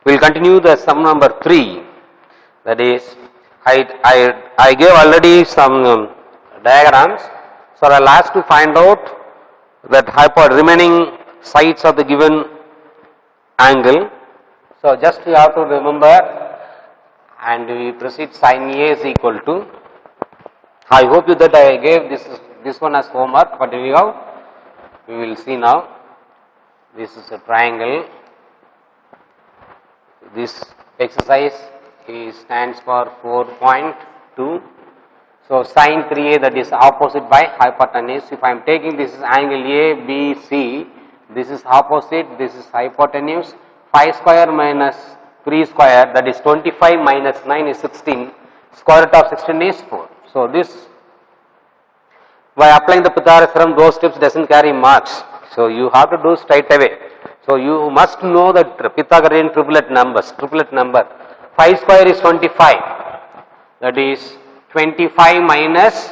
We will continue the sum number 3. That is, I gave already some diagrams. So I will ask to find out that remaining sides of the given angle. So just you have to remember, and we proceed sin A is equal to. I hope you that I gave this one as homework, but we will see now. This is a triangle. This exercise stands for 4.2. So sin 3A, that is opposite by hypotenuse. If I am taking this is angle A, B, C, this is opposite, this is hypotenuse. 5 square minus 3 square, that is 25 minus 9 is 16. Square root of 16 is 4. So this, by applying the Pythagoras theorem, those steps doesn't carry marks. So you have to do straight away. So you must know the Pythagorean triplet number. 5 square is 25. That is 25 minus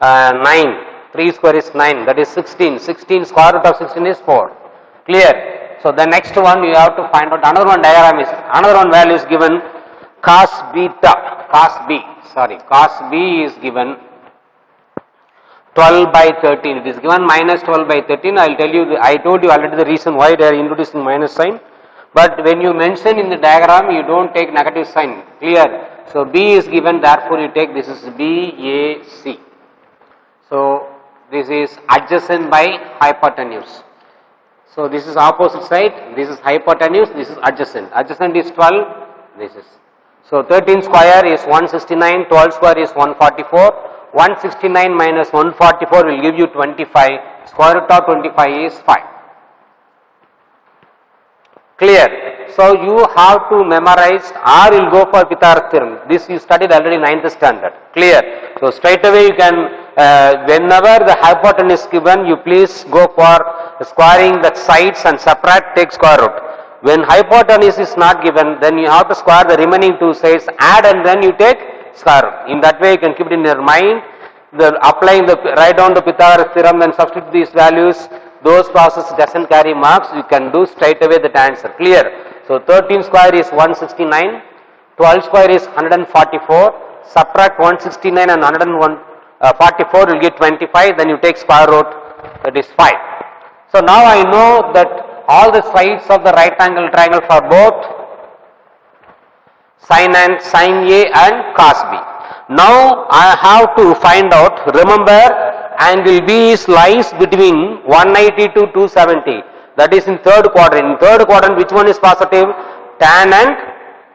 9. 3 square is 9. That is 16. 16 square root of 16 is 4. Clear? So the next one you have to find out. Another one value is given cos beta. Cos B is given 12 by 13. It is given minus 12 by 13. I told you already the reason why they are introducing minus sign. But when you mention in the diagram, you don't take negative sign. Clear? So B is given, therefore you take this is BAC. So this is adjacent by hypotenuse. So this is opposite side, this is hypotenuse, this is adjacent. Adjacent is 12, this is. So 13 square is 169, 12 square is 144. 169 minus 144 will give you 25. Square root of 25 is 5. Clear? So you have to memorize or you will go for Pythagoras theorem. This you studied already 9th standard. Clear? So straight away you can, whenever the hypotenuse is given, you please go for squaring the sides and subtract, take square root. When hypotenuse is not given, then you have to square the remaining two sides, add and then you take square root. In that way you can keep it in your mind. Write down the Pythagoras theorem and substitute these values. Those process doesn't carry marks. You can do straight away that answer. Clear? So 13 square is 169. 12 square is 144. Subtract 169 and 144 will get 25. Then you take square root. That is 5. So now I know that all the sides of the right angle triangle for both sin A and cos B. Now I have to find out, remember angle B lies between 180 to 270. That is in third quadrant. In third quadrant, which one is positive? Tan and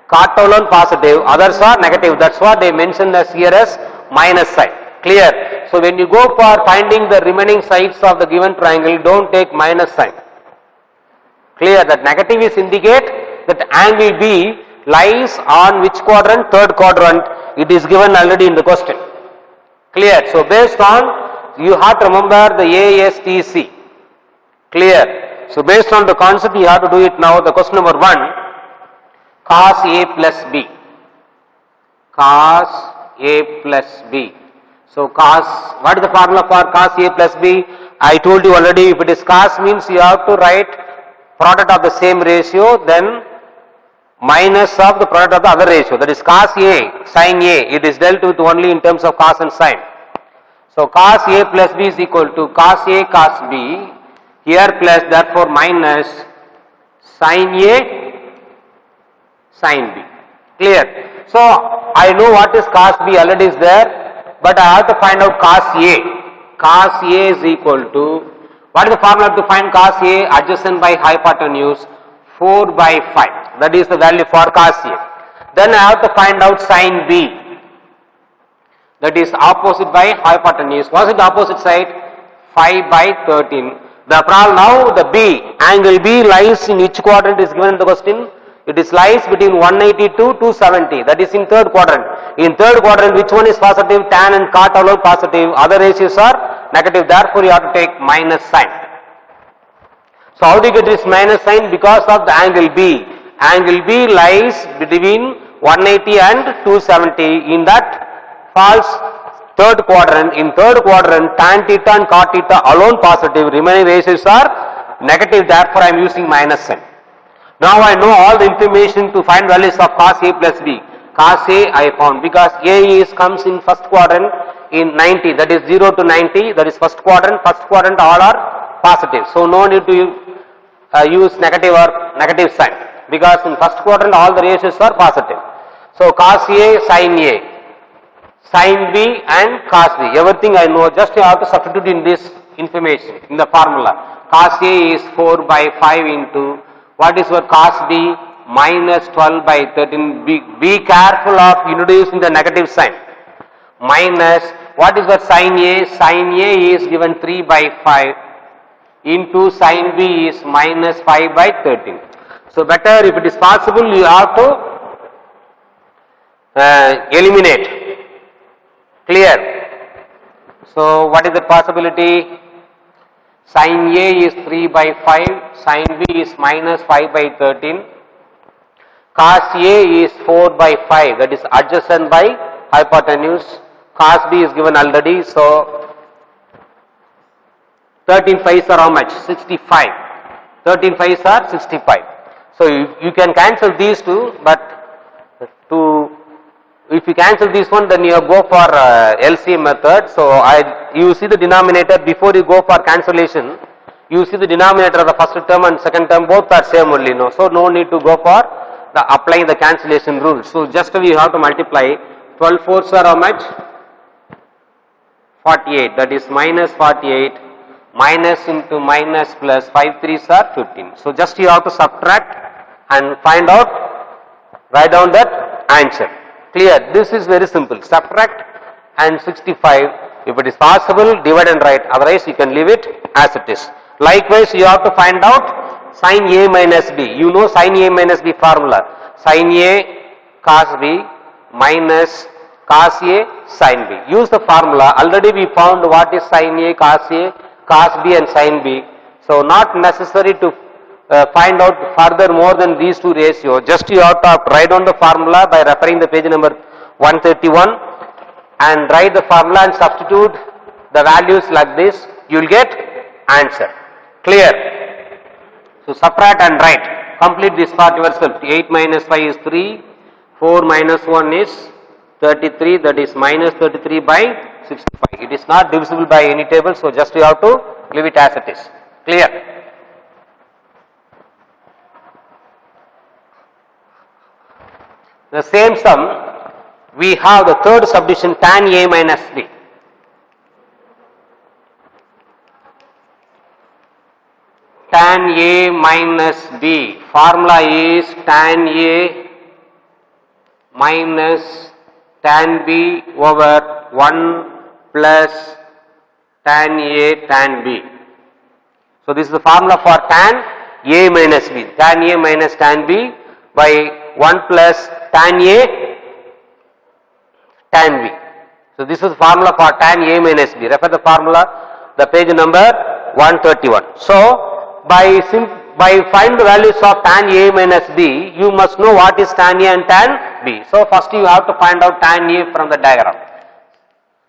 cot alone positive, others are negative. That's what they mentioned as here as minus sign. Clear? So when you go for finding the remaining sides of the given triangle, don't take minus sign. Clear? That negative is indicate that angle B lies on which quadrant? Third quadrant. It is given already in the question. Clear? So based on, you have to remember the ASTC. Clear? So based on the concept you have to do it now. The question number 1, cos A plus B. Cos A plus B. So what is the formula for cos A plus B? I told you already, if it is cos means you have to write product of the same ratio, then minus of the product of the other ratio. That is cos A, sin A. It is dealt with only in terms of cos and sin. So cos A plus B is equal to cos A cos B. Here plus, therefore minus sin A sin B. Clear? So I know what is cos B already is there, but I have to find out cos A. Cos A is equal to, what is the formula to find cos A? Adjacent by hypotenuse, 4 by 5. That is the value for cos A. Then I have to find out sin B. That is opposite by hypotenuse. What is the opposite side? 5 by 13. The problem now, the B, angle B lies in which quadrant is given in the question? It is lies between 180 to 270. That is in third quadrant. In third quadrant, which one is positive? Tan and cot alone positive. Other ratios are negative. Therefore, you have to take minus sign. So how do you get this minus sign? Because of the angle B. Angle B lies between 180 and 270. In that falls third quadrant. In third quadrant, tan theta and cot theta alone positive. Remaining ratios are negative. Therefore, I am using minus sign. Now I know all the information to find values of cos A plus B. Cos A I found because A is comes in first quadrant in 90, that is 0 to 90, that is first quadrant all are positive. So no need to use negative or negative sign because in first quadrant all the ratios are positive. So cos A, sin A, sin B and cos B, everything I know, just you have to substitute in this information in the formula. Cos A is 4 by 5 into, what is your cos B? Minus 12 by 13. Be careful of introducing the negative sign. Minus, what is your sin A? Sin A is given 3 by 5 into sin B is minus 5 by 13. So better, if it is possible, you have to eliminate. Clear? So what is the possibility? Sin A is 3 by 5, sin B is minus 5 by 13, cos A is 4 by 5, that is adjacent by hypotenuse, cos B is given already, so 13 5s are how much? 65. 13 5s are 65. So you can cancel these two, but if you cancel this one, then you go for LCM method. So you see the denominator before you go for cancellation. You see the denominator of the first term and second term both are same only. No, so no need to go for applying the cancellation rule. So just we have to multiply 12 4s are how much? 48. That is minus 48 minus into minus plus 5 3s are 15. So just you have to subtract and find out, write down that answer. Clear? This is very simple. Subtract and 65. If it is possible, divide and write. Otherwise, you can leave it as it is. Likewise, you have to find out sin A minus B. You know sin A minus B formula. Sin A cos B minus cos A sin B. Use the formula. Already we found what is sin A, cos B and sin B. So not necessary to find out further more than these two ratios. Just you have to write down the formula by referring the page number 131 and write the formula and substitute the values like this. You will get answer. Clear? So subtract and write. Complete this part yourself. 8 minus 5 is 3. 4 minus 1 is 33. That is minus 33 by 65. It is not divisible by any table. So just you have to leave it as it is. Clear? The same sum, we have the third subdivision tan A minus B. Tan A minus B. Formula is tan A minus tan B over 1 plus tan A tan B. So this is the formula for tan A minus B. Tan A minus tan B by 1 plus tan A tan B. So this is the formula for tan A minus B. Refer the formula, the page number 131. So by find the values of tan A minus B, you must know what is tan A and tan B. So first you have to find out tan A from the diagram.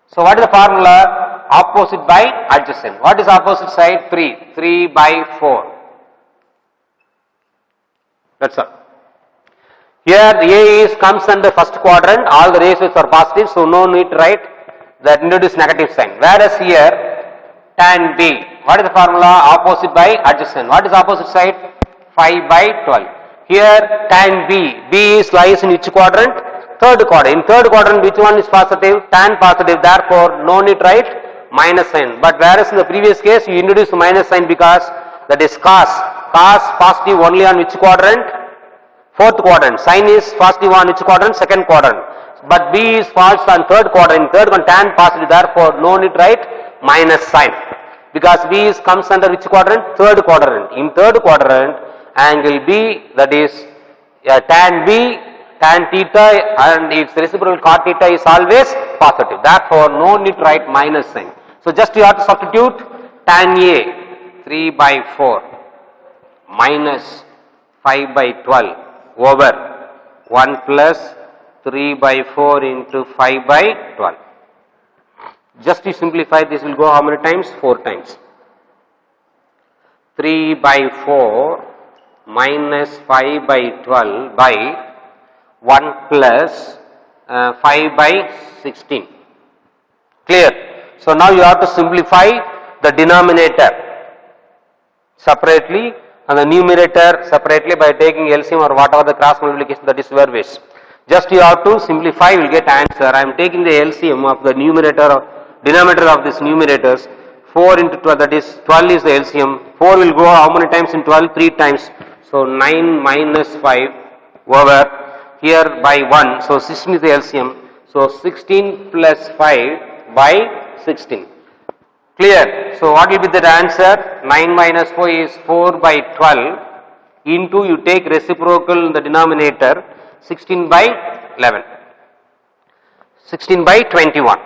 So what is the formula? Opposite by adjacent. What is opposite side? 3. 3 by 4. That's all. Here A comes under first quadrant, all the ratios are positive, so no need to write that introduce negative sign. Whereas here tan B, what is the formula? Opposite by adjacent. What is opposite side? 5 by 12. Here tan B lies in which quadrant? Third quadrant. In third quadrant, which one is positive? Tan positive, therefore no need to write minus sign. But whereas in the previous case, you introduce minus sign because that is cos. Cos positive only on which quadrant? Fourth quadrant. Sin is positive on which quadrant? Second quadrant. But B is false on third quadrant. In third quadrant, tan positive, therefore no need to write minus sign. Because B comes under which quadrant? Third quadrant. In third quadrant, angle B, that is tan B, tan theta and its reciprocal cot theta is always positive. Therefore no need to write minus sign. So just you have to substitute tan A 3 by 4 minus 5 by 12 over 1 plus 3 by 4 into 5 by 12. Just to simplify, this will go how many times? 4 times. 3 by 4 minus 5 by 12 by 1 plus 5 by 16. Clear? So now you have to simplify the denominator separately and the numerator separately by taking LCM or whatever the cross multiplication that is your wish. Just you have to simplify, you will get answer. I am taking the LCM of the numerator or denominator of this numerators. 4 into 12, that is 12 is the LCM. 4 will go how many times in 12? 3 times. So 9 minus 5 over here by 1. So 16 is the LCM. So 16 plus 5 by 16. Clear? So what will be the answer? 9 minus 4 is 4 by 12 into you take reciprocal in the denominator 16 by 11. 16 by 21.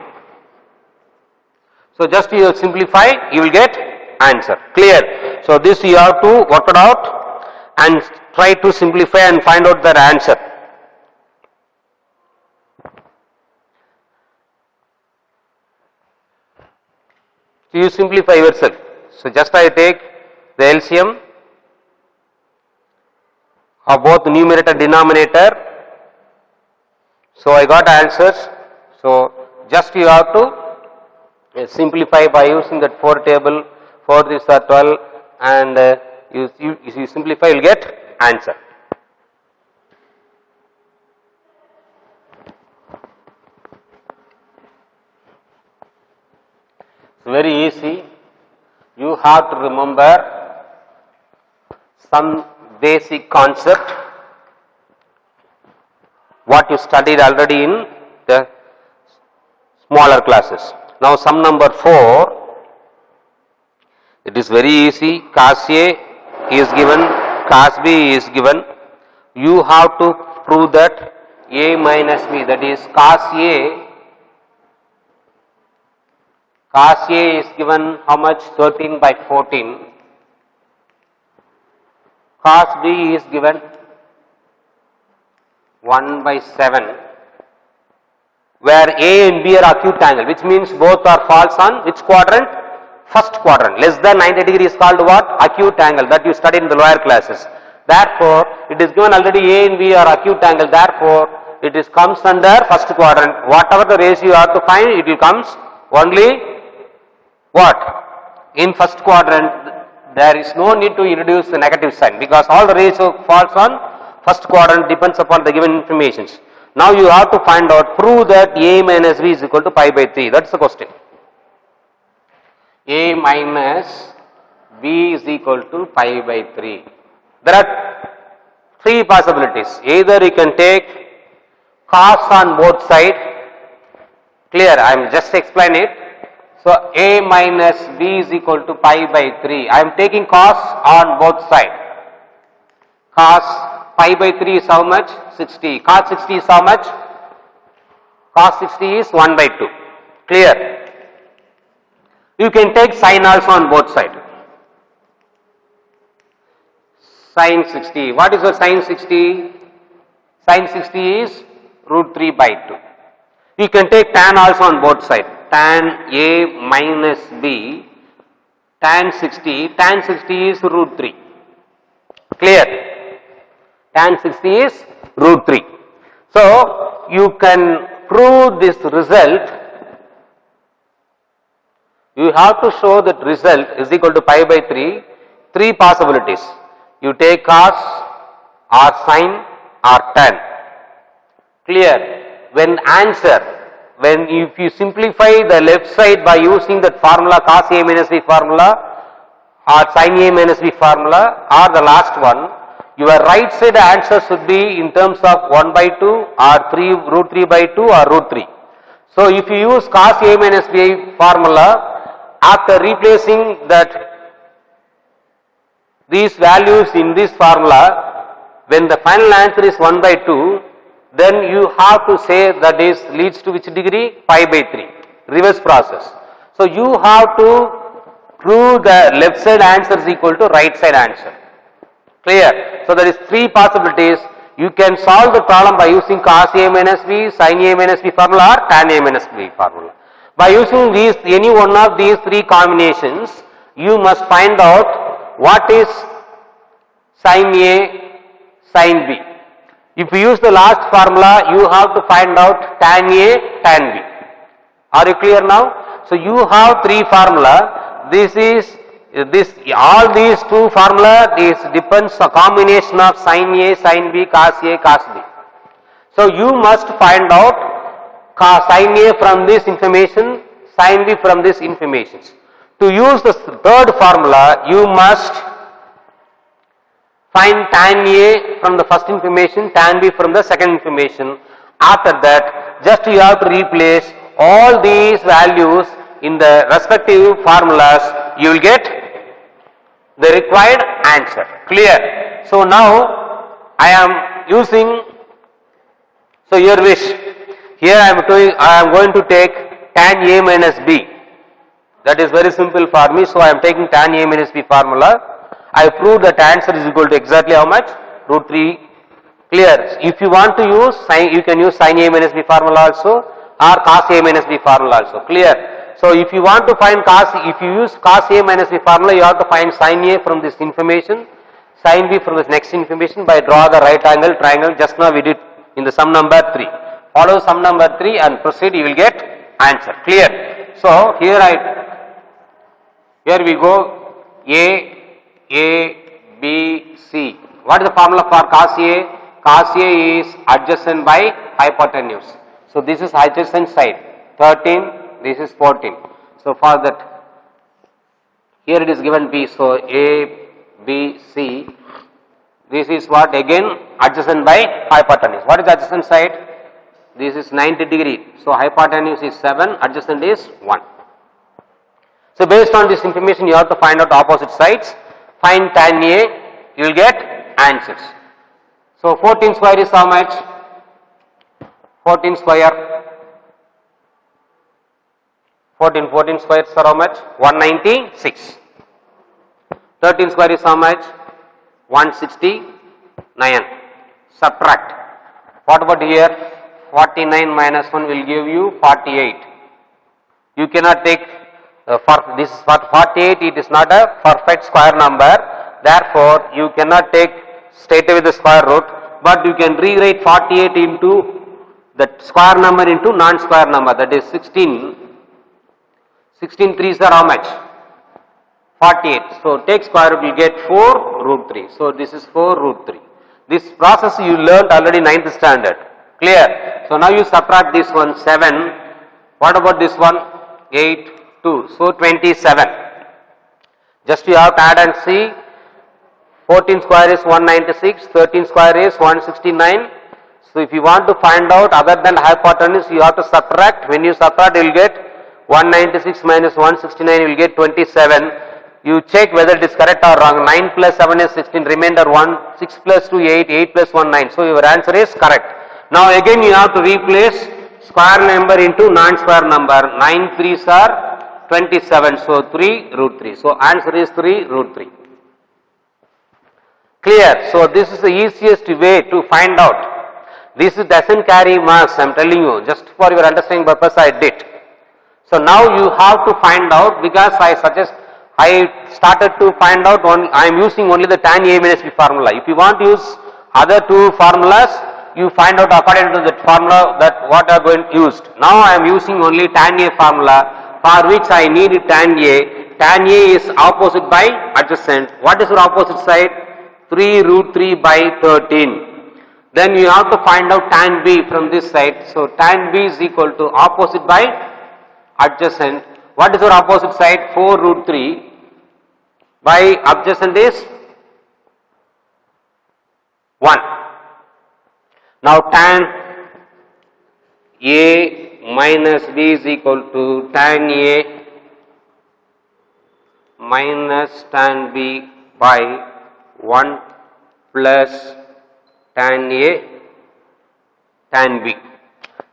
So just you simplify, you will get answer. Clear? So this you have to work it out and try to simplify and find out the answer. So you simplify yourself. So just I take the LCM of both numerator and denominator. So I got answers. So just you have to simplify by using that 4 table. 4 this are 12 and you simplify, you will get answer. It's very easy. You have to remember some basic concept what you studied already in the smaller classes. Now sum number 4, it is very easy. Cos A is given, cos B is given. You have to prove that A minus B, that is cos A is given how much? 13 by 14. Cos B is given 1 by 7, where A and B are acute angle, which means both are false on which quadrant? First quadrant. Less than 90 degrees is called what? Acute angle, that you studied in the lower classes. Therefore, it is given already A and B are acute angle, therefore, it is comes under first quadrant. Whatever the ratio you have to find, it will comes only what? In first quadrant. There is no need to introduce the negative sign because all the ratio falls on first quadrant, depends upon the given informations. Now you have to find out, prove that A minus B is equal to pi by 3. That's the question. A minus B is equal to pi by 3. There are 3 possibilities. Either you can take cos on both sides. Clear? I am just explain it. So A minus B is equal to pi by 3. I am taking cos on both sides. Cos pi by 3 is how much? 60. Cos 60 is how much? Cos 60 is 1 by 2. Clear? You can take sin also on both sides. Sin 60. What is the sin 60? Sin 60 is root 3 by 2. You can take tan also on both sides. Tan A minus B, tan 60 is root 3. Clear? Tan 60 is root 3. So, you can prove this result. You have to show that result is equal to pi by 3. 3 possibilities. You take cos or sin or tan. Clear? When if you simplify the left side by using that formula cos A minus B formula or sin A minus B formula or the last one, your right side answer should be in terms of 1 by 2 or root 3 by 2 or root 3. So if you use cos A minus B formula, after replacing that these values in this formula, when the final answer is 1 by 2, then you have to say that is leads to which degree? Pi by 3. Reverse process. So you have to prove the left side answer is equal to right side answer. Clear? So there is 3 possibilities. You can solve the problem by using cos A minus B, sin A minus B formula or tan A minus B formula. By using these any one of these 3 combinations, you must find out what is sin A, sin B. If you use the last formula, you have to find out tan A, tan B. Are you clear now? So you have three formula. All these two formula, this depends on combination of sin A, sin B, cos A, cos B. So you must find out sin A from this information, sin B from this information. To use the third formula, you must find tan A from the first information, tan B from the second information. After that, just you have to replace all these values in the respective formulas, you will get the required answer. Clear? So now I am using, so your wish. Here I am going to take tan A minus B. That is very simple for me. So I am taking tan A minus B formula. I prove that answer is equal to exactly how much? Root 3. Clear? If you want to use sin, you can use sin A minus B formula also, or cos A minus B formula also. Clear? So if you want to find cos, if you use cos A minus B formula, you have to find sin A from this information, sin B from this next information by draw the right angle triangle. Just now we did in the sum number 3. Follow sum number 3 and proceed, you will get answer. Clear? So here we go A, B, C. What is the formula for cos A? Cos A is adjacent by hypotenuse. So this is adjacent side, 13, this is 14. So for that, here it is given B. So A, B, C. This is what? Again adjacent by hypotenuse. What is adjacent side? This is 90 degree. So hypotenuse is 7, adjacent is 1. So based on this information, you have to find out opposite sides. Find tan A, you will get answers. So 14 square is how much? 14 square. 14 squares are how much? 196. 13 square is how much? 169. Subtract. What about here? 49 minus 1 will give you 48. You cannot take for this for 48, it is not a perfect square number. Therefore, you cannot take straight away the square root, but you can rewrite 48 into the square number into non-square number, that is 16. 16 3s are how much? 48. So take square root, you get 4 root 3. So this is 4 root 3. This process you learned already 9th standard. Clear? So now you subtract this one 7. What about this one? 8, 2. So 27. Just you have to add and see. 14 square is 196. 13 square is 169. So if you want to find out other than hypotenuse, you have to subtract. When you subtract, you will get 196 minus 169, you will get 27. You check whether it is correct or wrong. 9 plus 7 is 16, remainder 1, 6 plus 2 8, 8 plus 1 9. So your answer is correct. Now again you have to replace square number into non-square number. 9 3s are 27. So 3 root 3. So answer is 3 root 3. Clear? So this is the easiest way to find out. This doesn't carry marks, I am telling you. Just for your understanding purpose I did. So now you have to find out, because I started to find out, I am using only the tan A minus B formula. If you want to use other two formulas, you find out according to that formula that what are going to use. Now I am using only tan A formula, for which I need tan A. Tan A is opposite by adjacent. What is your opposite side? 3 root 3 by 13. Then you have to find out tan B from this side. So tan B is equal to opposite by adjacent. What is your opposite side? 4 root 3 by adjacent is 1. Now tan A minus B is equal to tan A minus tan B by 1 plus tan A tan B.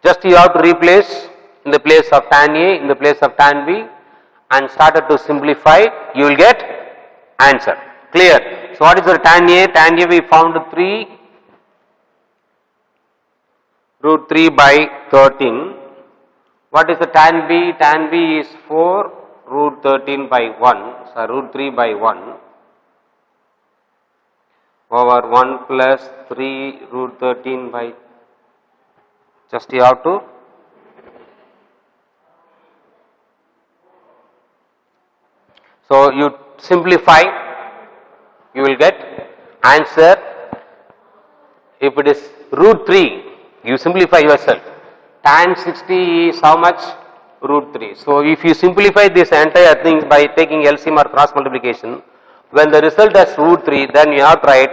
Just you have to replace in the place of tan A, in the place of tan B, and started to simplify, you will get answer. Clear? So what is the tan A? Tan A we found 3 root 3 by 13. What is the tan B? Tan B is 4 root 13 by 1, so root 3 by 1. over 1 plus 3 root 13 by, just you have to so you simplify, you will get answer. If it is root 3, you simplify yourself. Tan 60 is how much? Root 3. So if you simplify this entire thing by taking LCM or cross multiplication, when the result is root 3, then you have to write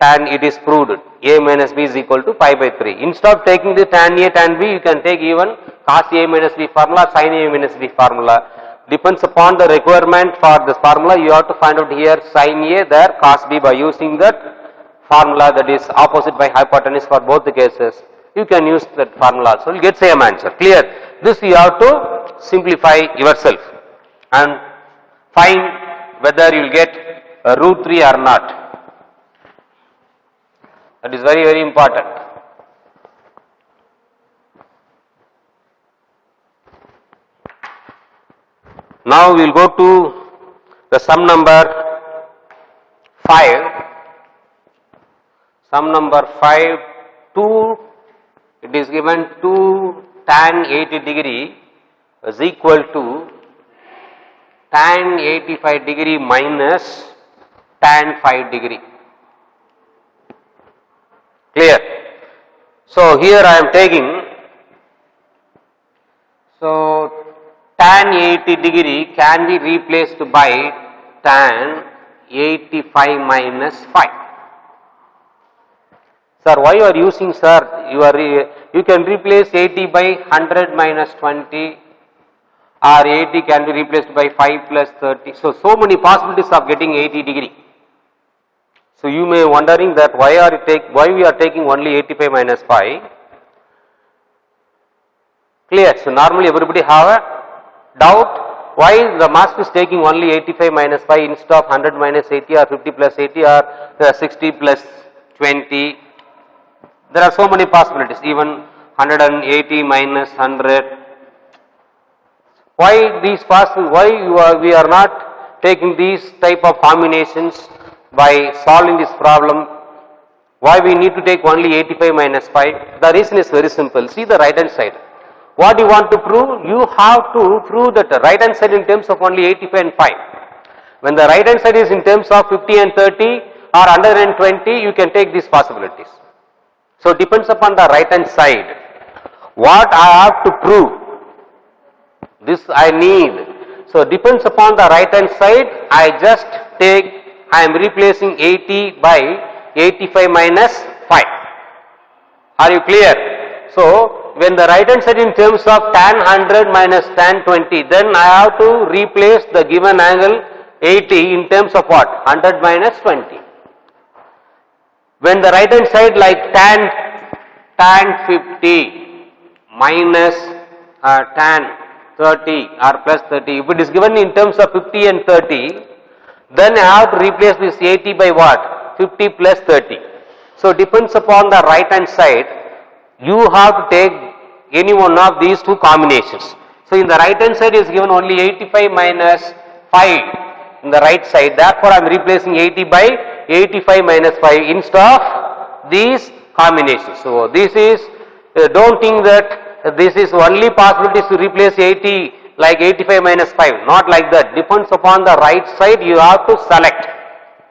tan, it is proved a minus b is equal to pi by 3. Instead of taking the tan a, tan b, you can take even cos a minus b formula, sin a minus b formula. Depends upon the requirement for this formula, you have to find out here sin a, there cos b by using that formula, that is opposite by hypotenuse for both the cases. You can use that formula also, you will get same answer. Clear? This you have to simplify yourself and find whether you will get root 3 or not. That is very, very important. Now we will go to the sum number 5. Sum number 5, 2, it is given 2 tan 80 degree is equal to tan 85 degree minus tan 5 degree. Clear? So here I am taking, so tan 80 degree can be replaced by tan 85 minus 5. Sir, why you are using, sir? You can replace 80 by 100 minus 20, or 80 can be replaced by 5 plus 30. So many possibilities of getting 80 degree. So you may wondering that why we are taking only 85 minus 5. Clear? So normally everybody have a doubt why the mask is taking only 85 minus 5 instead of 100 minus 80 or 50 plus 80 or 60 plus 20. There are so many possibilities, even 180 minus 100. Why we are not taking these type of combinations by solving this problem? Why we need to take only 85 minus 5? The reason is very simple. See the right hand side. What you want to prove? You have to prove that the right hand side in terms of only 85 and 5. When the right hand side is in terms of 50 and 30 or 120, you can take these possibilities. So depends upon the right hand side. What I have to prove? This I need. So depends upon the right hand side. I am replacing 80 by 85 minus 5. Are you clear? So when the right hand side in terms of tan 100 minus tan 20, then I have to replace the given angle 80 in terms of what? 100 minus 20. When the right hand side like tan 50 minus tan 30 or plus 30, if it is given in terms of 50 and 30, then I have to replace this 80 by what? 50 plus 30. So depends upon the right hand side, you have to take any one of these two combinations. So in the right hand side is given only 85 minus 5 in the right side, therefore I am replacing 80 by 85 minus 5 instead of these combinations. So this is, don't think that this is only possibility to replace 80 like 85 minus 5, not like that. Depends upon the right side, you have to select.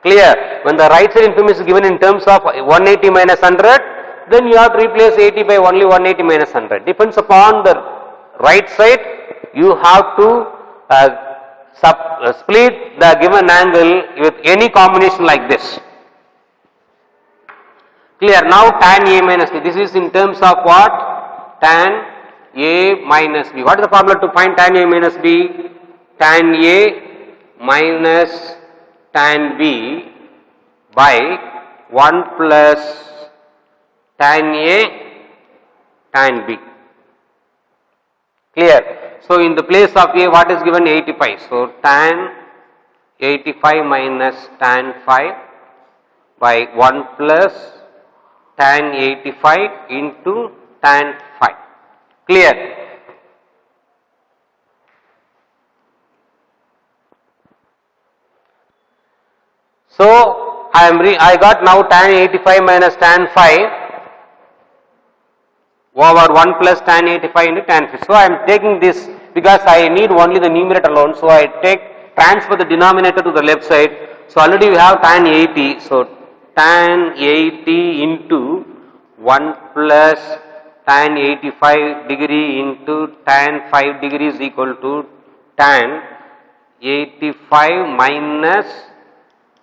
Clear? When the right side information is given in terms of 180 minus 100, then you have to replace 80 by only 180 minus 100. Depends upon the right side, you have to split the given angle with any combination like this. Clear? Now tan A minus B, this is in terms of what? Tan A minus B. What is the formula to find tan A minus B? Tan A minus tan B by 1 plus tan A tan B. Clear? So in the place of A, what is given? 85. So tan 85 minus tan 5 by 1 plus tan 85 into tan 5. Clear? So I got now tan 85 minus tan 5 over 1 plus tan 85 into tan 5. So I am taking this because I need only the numerator alone. So I transfer the denominator to the left side. So already we have tan 80. So tan 80 into 1 plus tan 85 degree into tan 5 degree is equal to tan 85 minus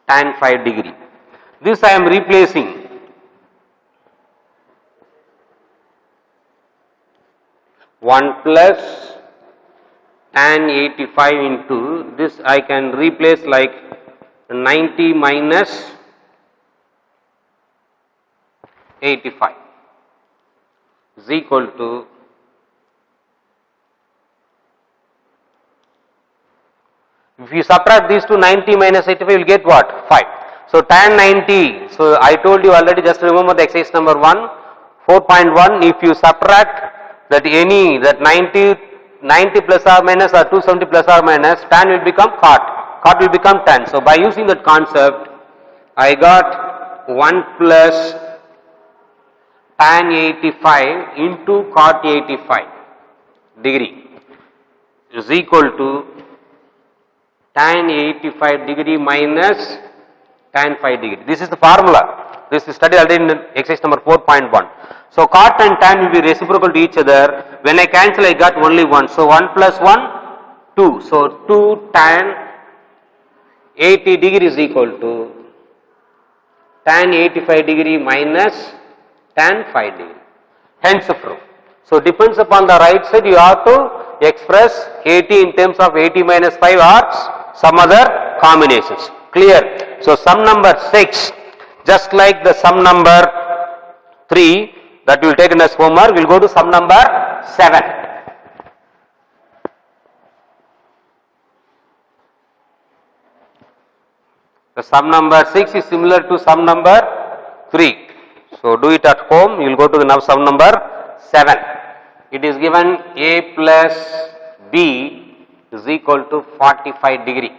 tan 5 degree. This I am replacing. One plus tan 85 into this I can replace like 90 minus 85 is equal to if you subtract these to 90 minus 85 you will get what? 5. So tan 90, so I told you already, just remember the exercise number 1, 4.1, if you subtract that 90 plus or minus or 270 plus or minus, tan will become cot will become tan. So by using that concept, I got 1 plus tan 85 into cot 85 degree is equal to tan 85 degree minus tan 5 degree. This is the formula. This is studied already in exercise number 4.1. So cot and tan will be reciprocal to each other. When I cancel, I got only 1. So 1 plus 1, 2. So 2 tan 80 degree is equal to tan 85 degree minus tan 5 degree. Hence the proof. So depends upon the right side, you have to express 80 in terms of 80 minus 5 or some other combinations. Clear? So sum number 6, just like the sum number 3 that you will take in as homework, we will go to sum number 7. The sum number 6 is similar to sum number 3. So do it at home, you will go to the sum number 7. It is given A plus B is equal to 45 degree.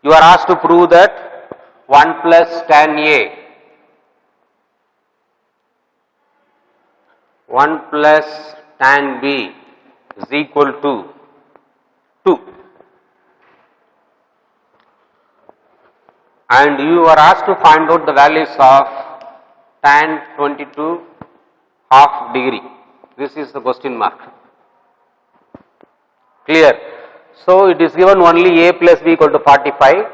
You are asked to prove that 1 plus tan A 1 plus tan B is equal to 2. And you are asked to find out the values of tan 22 half degree. This is the question mark. Clear? So it is given only A plus B equal to 45,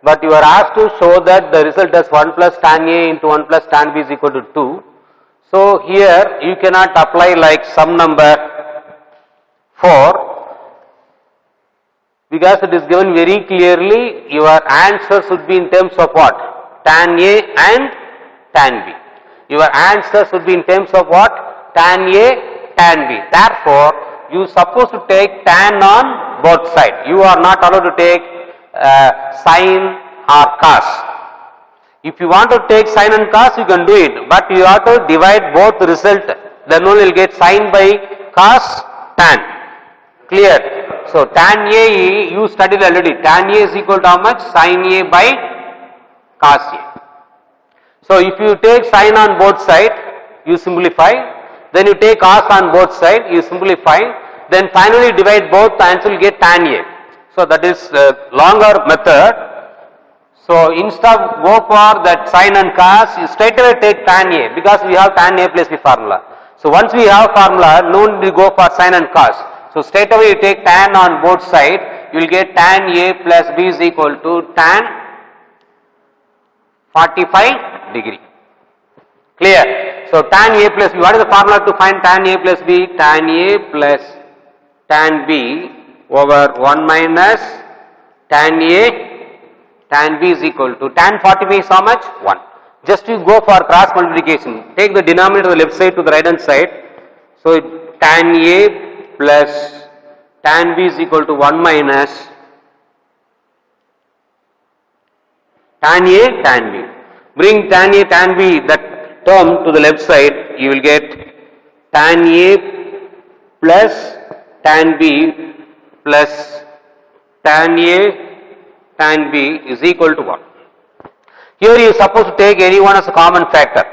but you are asked to show that the result as 1 plus tan A into 1 plus tan B is equal to 2. So here you cannot apply like sum number 4, because it is given very clearly, your answer should be in terms of what? Tan A and tan B. Your answer should be in terms of what? Tan A, tan B. Therefore, you are supposed to take tan on both sides. You are not allowed to take sin or cos. If you want to take sin and cos, you can do it, but you have to divide both result, then only you will get sin by cos, tan. Clear? So tan A you studied already. Tan A is equal to how much? Sin A by cos A. So if you take sin on both sides, you simplify. Then you take cos on both sides, you simplify. Then finally divide both, the answer will get tan A. So that is longer method. So instead of go for that sin and cos, you straight away take tan A, because we have tan A plus B formula. So once we have formula, no need to go for sin and cos. So straight away you take tan on both sides, you will get tan A plus B is equal to tan 45 degree. Clear? So tan A plus B, what is the formula to find tan A plus B? Tan A plus tan B over 1 minus tan A, tan B is equal to tan 45 is how much? 1. Just you go for cross multiplication. Take the denominator to the left side to the right hand side. So tan A plus tan B is equal to 1 minus tan A, tan B. Bring tan A, tan B, that term to the left side, you will get tan A plus tan B plus tan A, tan B is equal to what? Here you are supposed to take any one as a common factor.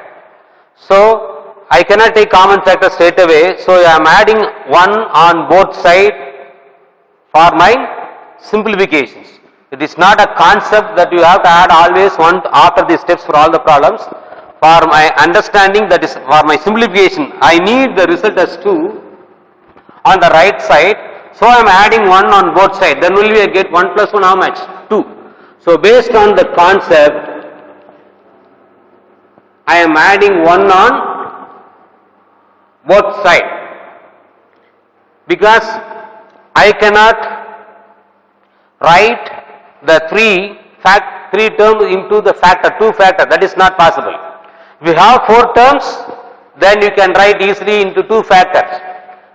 So I cannot take common factor straight away. So I am adding 1 on both sides for my simplifications. It is not a concept that you have to add always one after the steps for all the problems. For my understanding, that is for my simplification, I need the result as 2 on the right side. So I am adding 1 on both sides. Then will we get 1 plus 1 how much? 2. So based on the concept, I am adding 1 on both sides, because I cannot write the 3 terms into the factor, 2 factor, that is not possible. If you have 4 terms, then you can write easily into 2 factors.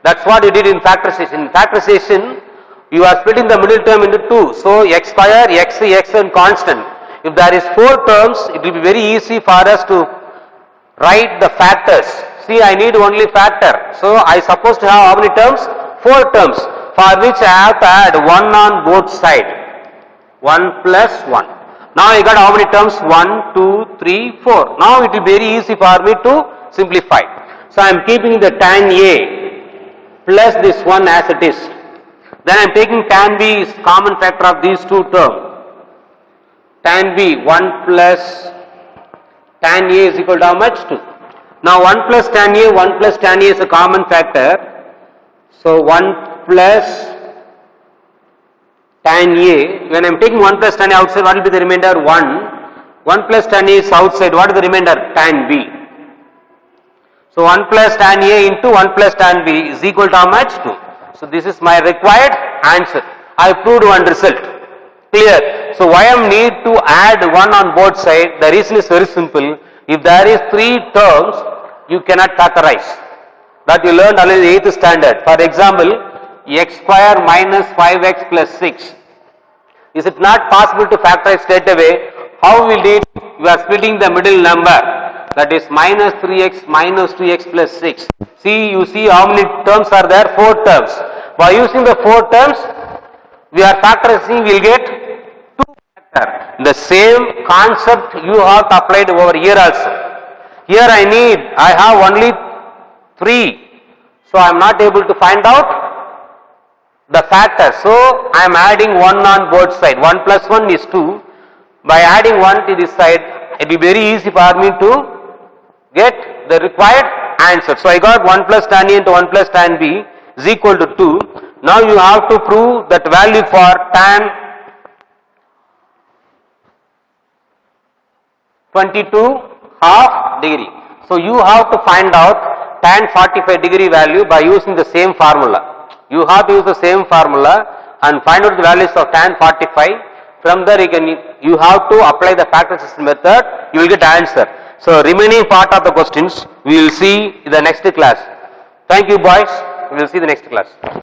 That's what you did in factorization. In factorization, you are splitting the middle term into 2. So x square, x and constant. If there is 4 terms, it will be very easy for us to write the factors. See, I need only factor. So I supposed to have how many terms? 4 terms, for which I have to add 1 on both sides. 1 plus 1. Now I got how many terms? 1, 2, 3, 4. Now it will be very easy for me to simplify. So I am keeping the tan A plus this one as it is. Then I am taking tan B is common factor of these 2 terms. Tan B 1 plus tan A is equal to how much? 2. Now 1 plus tan A, 1 plus tan A is a common factor. So 1 plus tan A, when I am taking 1 plus tan A outside, what will be the remainder? 1. 1 plus tan A is outside, what is the remainder? Tan B. So 1 plus tan A into 1 plus tan B is equal to how much? 2. So this is my required answer. I proved one result. Clear? So why I need to add 1 on both sides? The reason is very simple. If there is 3 terms, you cannot factorize. That you learned only in the 8th standard. For example, x square minus 5x plus 6. Is it not possible to factorize straight away? How will it? You are splitting the middle number. That is minus 3x minus 2x plus 6. See, you see how many terms are there? 4 terms. By using the 4 terms, we are factorizing, we will get 2 factor. The same concept you have applied over here also. Here I have only 3. So I am not able to find out the factor. So I am adding 1 on both sides. 1 plus 1 is 2. By adding 1 to this side, it will be very easy for me to get the required answer. So I got 1 plus tan A into 1 plus tan B is equal to 2. Now you have to prove that value for tan 22 half degree. So you have to find out tan 45 degree value by using the same formula. You have to use the same formula and find out the values of tan 45. From there you have to apply the factorization method, you will get answer. So remaining part of the questions we will see in the next class. Thank you boys, we will see the next class.